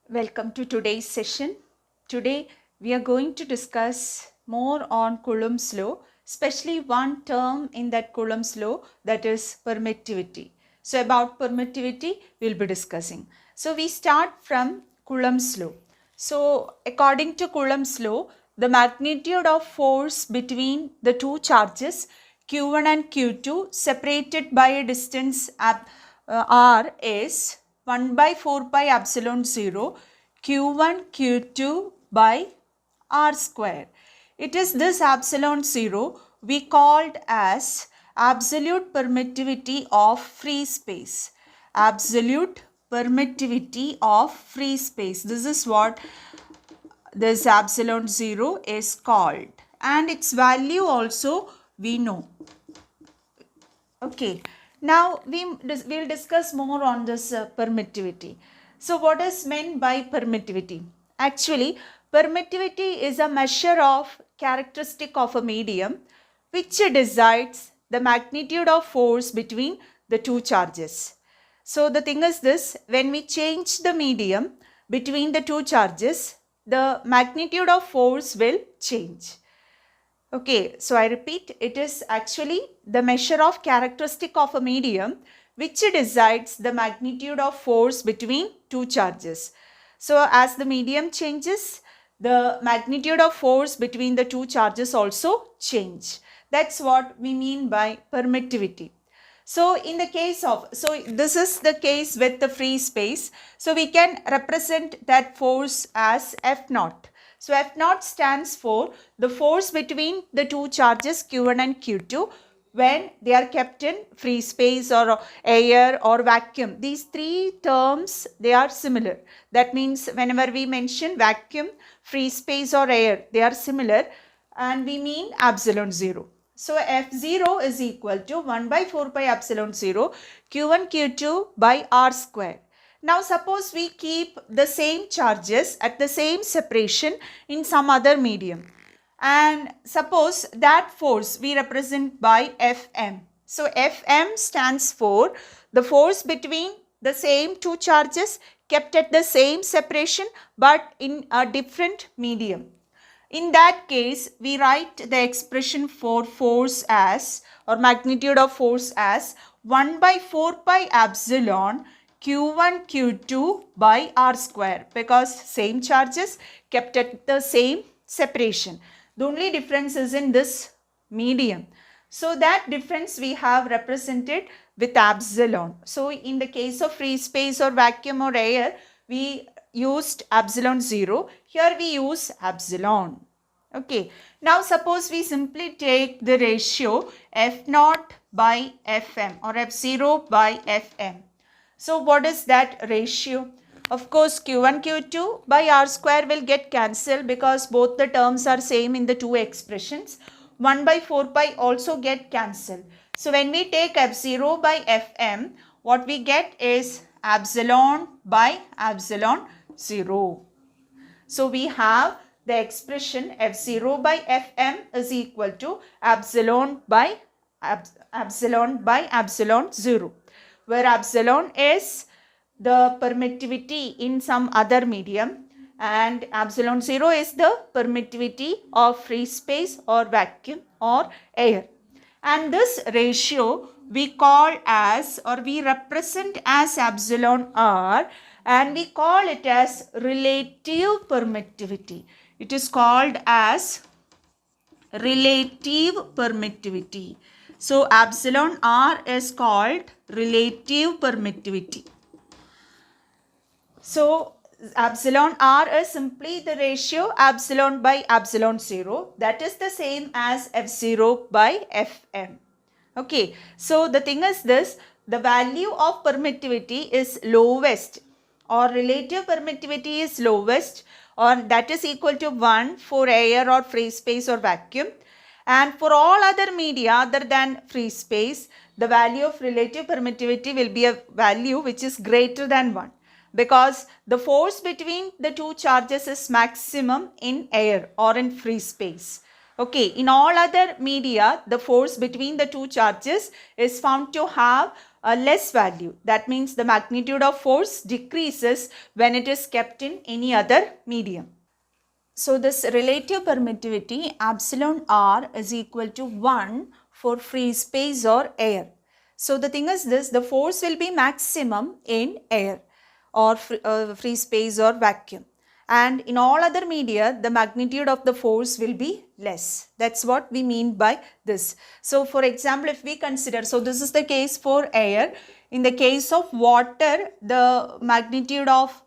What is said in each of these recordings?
Welcome to today's session. Today we are going to discuss more on Coulomb's law, especially one term in that Coulomb's law, that is permittivity. So about permittivity we'll be discussing. So we start from Coulomb's law. So according to Coulomb's law, the magnitude of force between the two charges Q1 and Q2 separated by a distance r is 1 by 4 pi epsilon 0 Q1 Q2 by r square. It is this epsilon 0 we called as absolute permittivity of free space. Absolute permittivity of free space. This is what this epsilon 0 is called, and its value also we know. Okay, now we'll discuss more on this permittivity. So what is meant by permittivity? Actually, permittivity is a measure of characteristic of a medium which decides the magnitude of force between the two charges. So the thing is this, when we change the medium between the two charges, the magnitude of force will change. Okay, so I repeat, it is actually the measure of characteristic of a medium which decides the magnitude of force between two charges. So as the medium changes, the magnitude of force between the two charges also change. That's what we mean by permittivity. So in the case of, this is the case with the free space. So we can represent that force as F naught. So F naught stands for the force between the two charges Q1 and Q2 when they are kept in free space or air or vacuum. These three terms, they are similar. That means whenever we mention vacuum, free space or air, they are similar, and we mean epsilon 0. So F0 is equal to 1 by 4 pi epsilon 0 Q1 Q2 by R square. Now suppose we keep the same charges at the same separation in some other medium, and suppose that force we represent by Fm. So Fm stands for the force between the same two charges kept at the same separation but in a different medium. In that case, we write the expression for force as, or magnitude of force as 1 by 4 pi epsilon Q1 Q2 by R square, because same charges kept at the same separation. The only difference is in this medium. So that difference we have represented with epsilon. So in the case of free space or vacuum or air, we used epsilon 0. Here we use epsilon. Okay. Now suppose we simply take the ratio F naught by Fm or F0 by Fm. So what is that ratio? Of course, Q1 Q2 by R square will get cancelled because both the terms are same in the two expressions. 1 by 4 pi also get cancelled. So when we take F0 by Fm, what we get is epsilon by epsilon 0. So we have the expression F0 by Fm is equal to epsilon by epsilon 0, where epsilon is the permittivity in some other medium and epsilon 0 is the permittivity of free space or vacuum or air. And this ratio we call as, or we represent as epsilon r, and we call it as relative permittivity. It is called as relative permittivity. So epsilon r is called relative permittivity. So epsilon r is simply the ratio epsilon by epsilon 0. That is the same as F0 by Fm. Okay, so the thing is this, the value of permittivity is lowest, or relative permittivity is lowest, or that is equal to 1 for air or free space or vacuum. And for all other media other than free space, the value of relative permittivity will be a value which is greater than 1, because the force between the two charges is maximum in air or in free space. Okay, in all other media, the force between the two charges is found to have a less value. That means the magnitude of force decreases when it is kept in any other medium. So this relative permittivity epsilon r is equal to 1 for free space or air. So the thing is this, the force will be maximum in air or free space or vacuum, and in all other media the magnitude of the force will be less. That's what we mean by this. So for example, if we consider, so this is the case for air. In the case of water, the magnitude of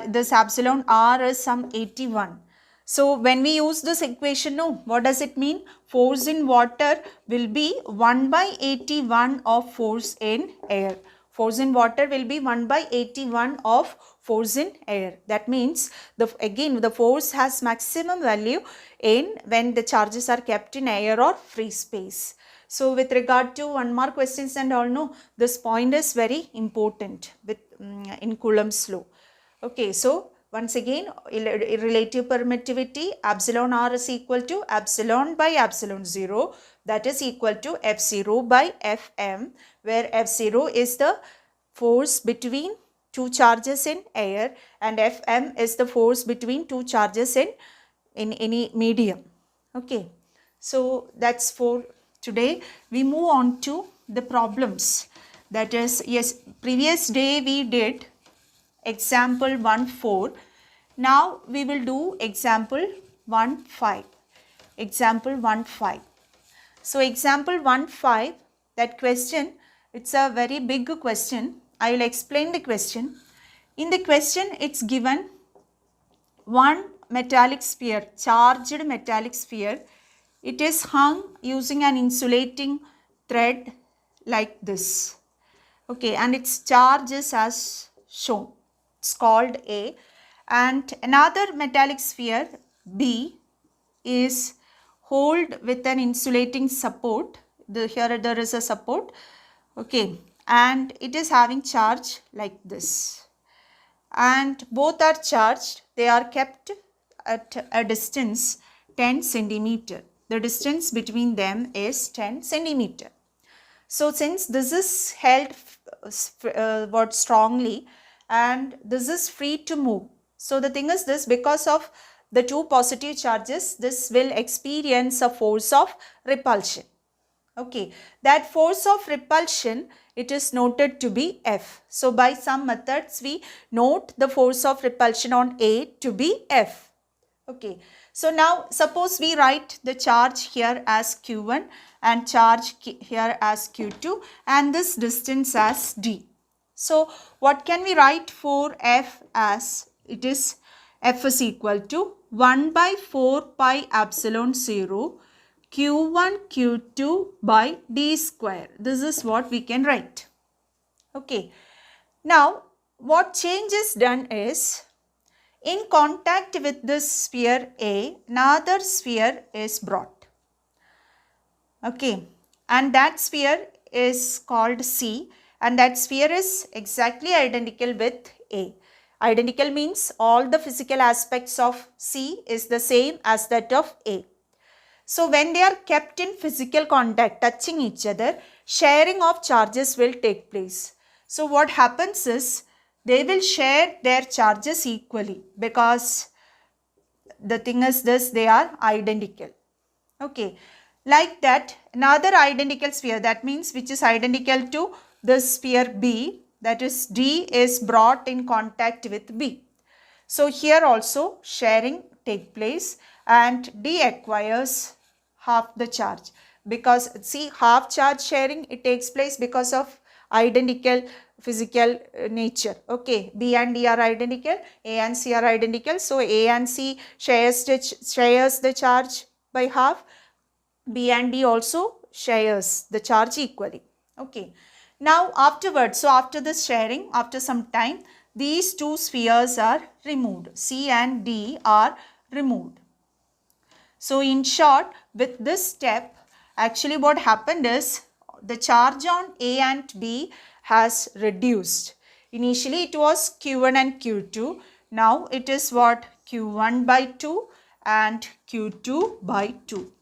this epsilon r is some 81. So when we use this equation, what does it mean? Force in water will be 1 by 81 of force in air. Force in water will be 1 by 81 of force in air. That means again the force has maximum value in when the charges are kept in air or free space. So with regard to 1 mark questions and all, this point is very important with in Coulomb's law. Okay, so once again, relative permittivity epsilon r is equal to epsilon by epsilon 0, that is equal to F0 by Fm, where F0 is the force between two charges in air and Fm is the force between two charges in any medium. Okay, so that's for today. We move on to the problems. That is, yes, previous day we did example 1.4. Now we will do example 1.5. Example 1.5. So example 1.5, that question, it's a very big question. I will explain the question. In the question, it's given one metallic sphere, charged metallic sphere. It is hung using an insulating thread like this. Okay, and its charge is as shown. It's called A, and another metallic sphere B is held with an insulating support. Here there is a support. Okay, and it is having charge like this, and both are charged. They are kept at a distance 10 centimeter. The distance between them is 10 centimeter. So since this is held strongly and this is free to move, so the thing is this, because of the two positive charges, this will experience a force of repulsion. Okay, that force of repulsion, it is noted to be F. So by some methods we note the force of repulsion on A to be F. Okay, so now suppose we write the charge here as Q1 and charge here as Q2 and this distance as D. So what can we write for F as? It is F is equal to 1 by 4 pi epsilon 0 Q1 Q2 by D square. This is what we can write. Okay, now what change is done is, in contact with this sphere A, another sphere is brought. Okay, and that sphere is called C, and that sphere is exactly identical with A. Identical means all the physical aspects of C is the same as that of A. So when they are kept in physical contact, touching each other, sharing of charges will take place. So what happens is, they will share their charges equally, because the thing is this, they are identical. Okay, like that, another identical sphere, that means which is identical to this sphere B, that is D, is brought in contact with B. So here also sharing take place and D acquires half the charge, because see, half charge sharing it takes place because of identical physical nature. Okay, B and D are identical, A and C are identical, so A and C shares the charge by half. B and D also shares the charge equally. Okay, now afterwards, so after this sharing, after some time, these two spheres are removed. C and D are removed. So in short, with this step, actually what happened is, the charge on A and B has reduced. Initially it was Q1 and Q2. Now it is what? Q1 by 2 and Q2 by 2.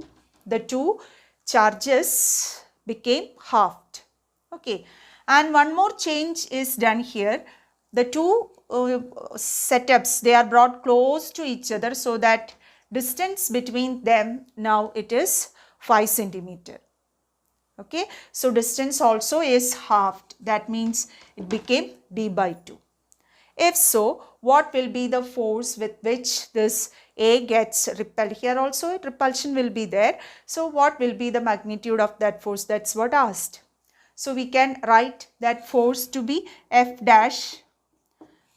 The two charges became halved. Okay. And one more change is done here. The two setups, they are brought close to each other, so that distance between them now it is 5 centimeter. Okay, so distance also is halved. That means it became d by 2. If so, what will be the force with which this A gets repelled? Here also repulsion will be there. So what will be the magnitude of that force? That's what asked. So we can write that force to be F dash.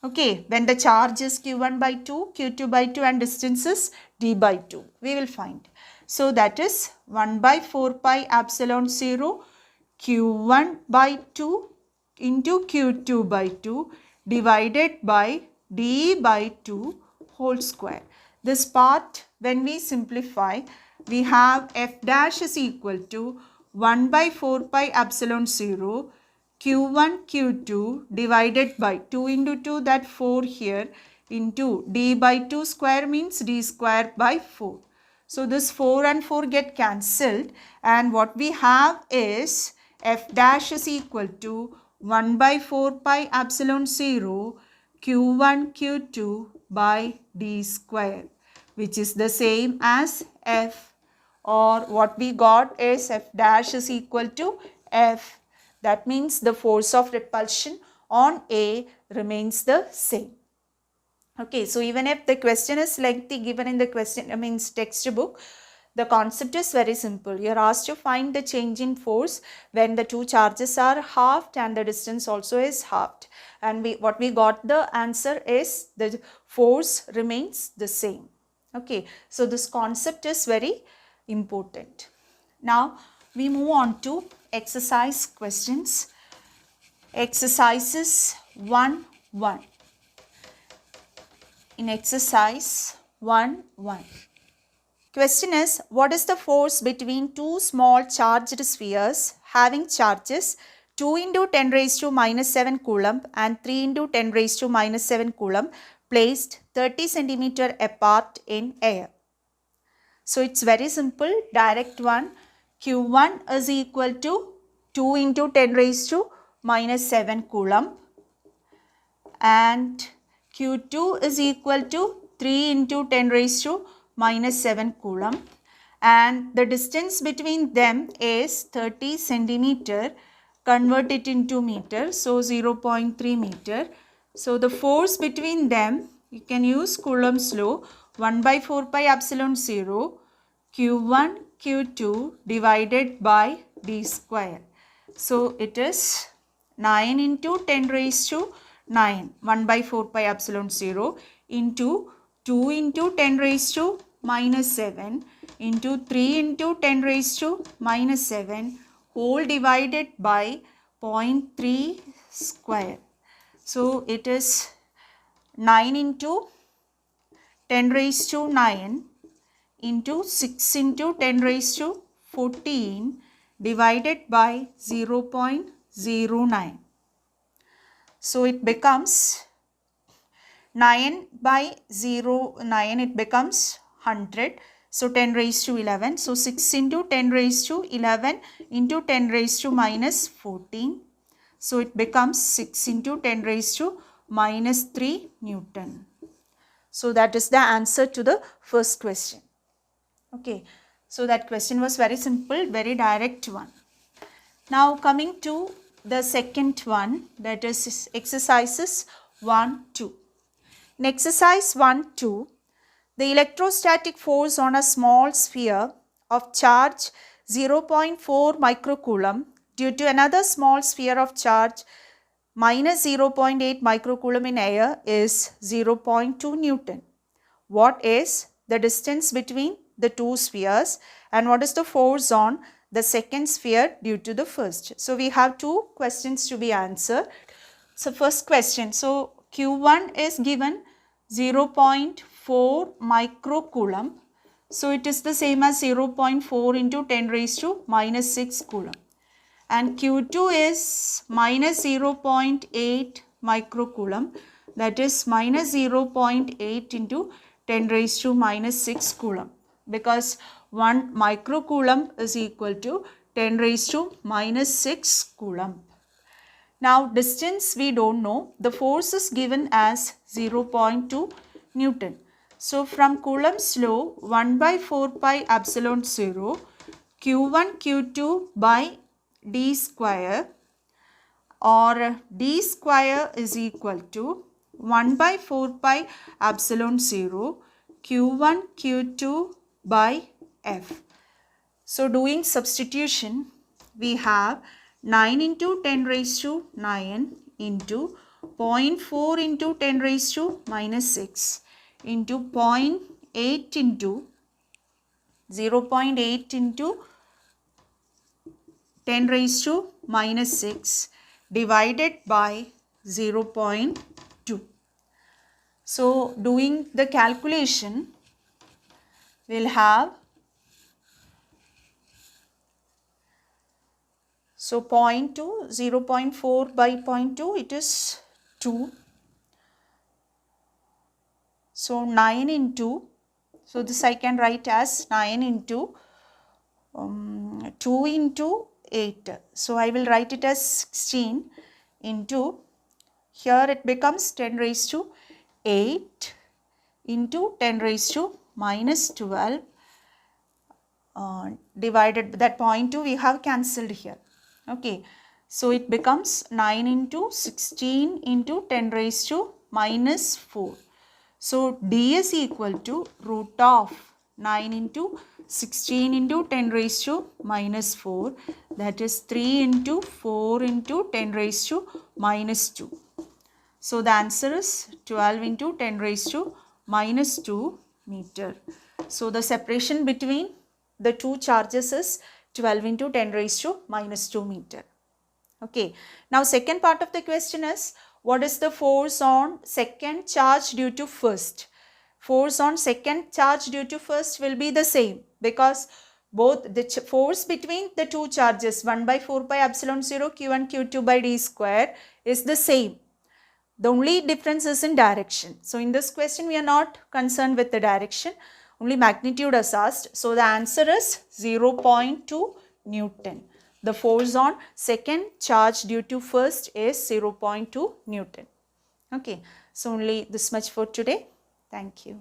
Okay, when the charge is Q1 by 2, Q2 by 2 and distance is d by 2. We will find. So that is 1 by 4 pi epsilon 0 Q1 by 2 into Q2 by 2 divided by d by 2 whole square. This part, when we simplify, we have F dash is equal to 1 by 4 pi epsilon 0 Q1 Q2 divided by 2 into 2, that 4 here, into d by 2 square means d square by 4. So this 4 and 4 get cancelled, and what we have is F dash is equal to 1 by 4 pi epsilon 0 Q1 Q2 by d square, which is the same as F, or what we got is F dash is equal to F. That means the force of repulsion on A remains the same. Okay, so even if the question is lengthy given in the question, textbook, the concept is very simple. You are asked to find the change in force when the two charges are halved and the distance also is halved. And what we got the answer is the force remains the same. Okay, so this concept is very important. Now we move on to exercise questions. Exercises 1-1. In exercise 1-1. Question is, what is the force between two small charged spheres having charges 2 into 10 raised to minus 7 coulomb and 3 into 10 raised to minus 7 coulomb placed 30 centimeter apart in air? So it's very simple, direct one. Q1 is equal to 2 into 10 raised to minus 7 coulomb and Q2 is equal to 3 into 10 raised to minus 7 coulomb, and the distance between them is 30 centimeter. Convert it into meter, so 0.3 meter. So the force between them, you can use Coulomb's law, 1 by 4 pi epsilon 0 Q1 Q2 divided by d square. So it is 9 into 10 raised to 9, 1 by 4 pi epsilon 0 into 2 into 10 raised to minus 7 into 3 into 10 raised to minus 7 whole divided by 0.3 square. So it is 9 into 10 raised to 9 into 6 into 10 raised to 14 divided by 0.09. So it becomes 9 by 0.9, it becomes 100. So 10 raised to 11. So 6 into 10 raised to 11 into 10 raised to minus 14. So it becomes 6 into 10 raised to minus 3 Newton. So that is the answer to the first question. Okay. So that question was very simple, very direct one. Now coming to the second one, that is exercises 1-2. In exercise 1-2, the electrostatic force on a small sphere of charge 0.4 microcoulomb due to another small sphere of charge minus 0.8 microcoulomb in air is 0.2 Newton. What is the distance between the two spheres and what is the force on the second sphere due to the first? So we have two questions to be answered. So first question, so Q1 is given 0.4 microcoulomb. So it is the same as 0.4 into 10 raised to minus 6 coulomb. And Q2 is minus 0.8 microcoulomb, that is minus 0.8 into 10 raised to minus 6 coulomb, because 1 microcoulomb is equal to 10 raised to minus 6 coulomb. Now distance we don't know. The force is given as 0.2 Newton. So from Coulomb's law, 1 by 4 pi epsilon 0 Q1 Q2 by d square, or d square is equal to 1 by 4 pi epsilon 0 Q1 Q2 by F. So doing substitution, we have 9 into 10 raised to 9 into 0.4 into 10 raised to minus 6 into 0.8 into 0.8 into 10 raised to minus 6 divided by 0.2. So doing the calculation, we'll have, so 0.2, 0.4 by 0.2, it is 2. So 9 into, so this I can write as 9 into 2 into 8. So I will write it as 16 into, here it becomes 10 raised to 8 into 10 raised to minus 12 divided by that 0.2 we have cancelled here. Okay, so it becomes 9 into 16 into 10 raised to minus 4. So D is equal to root of 9 into 16 into 10 raised to minus 4, that is 3 into 4 into 10 raised to minus 2. So the answer is 12 into 10 raised to minus 2 meter. So the separation between the two charges is 12 into 10 raised to minus 2 meter. Okay. Now second part of the question is, what is the force on second charge due to first? Force on second charge due to first will be the same, because both the force between the two charges 1 by 4 pi epsilon 0 q1 q2 by d square is the same. The only difference is in direction. So in this question we are not concerned with the direction, only magnitude is asked. So the answer is 0.2 Newton. The force on second charge due to first is 0.2 Newton. Okay, so only this much for today. Thank you.